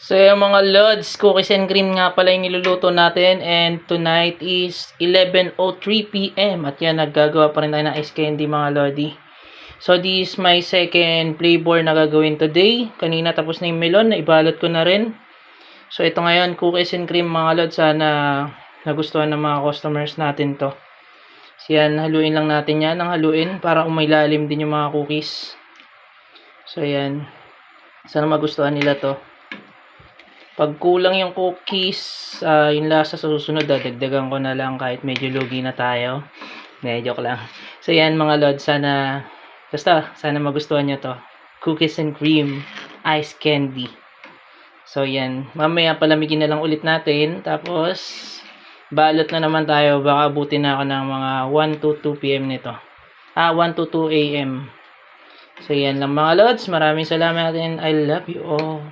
So yung mga lods, cookies and cream nga pala yung niluluto natin, and tonight is 11:03 PM at yan, naggagawa pa rin tayo ng ice candy mga lodi. So this is my second flavor na gagawin today. Kanina tapos na yung melon, naibalot ko na rin. So ito ngayon, cookies and cream mga lods, sana nagustuhan ng mga customers natin to. So yan, haluin lang natin yan, ang haluin para umailalim din yung mga cookies. So yan, sana magustuhan nila to. Pag kulang yung cookies, yung lasa sa susunod, dagdagan ko na lang kahit medyo lugi na tayo. Joke lang. So yan mga lord, sana magustuhan nyo to. Cookies and cream ice candy. So yan, mamaya palamigin na lang ulit natin. Tapos balot na naman tayo. Baka abutin na ako ng mga 1 to 2 PM nito. 1 to 2 AM. So yan lang mga lords, maraming salamat and I love you all.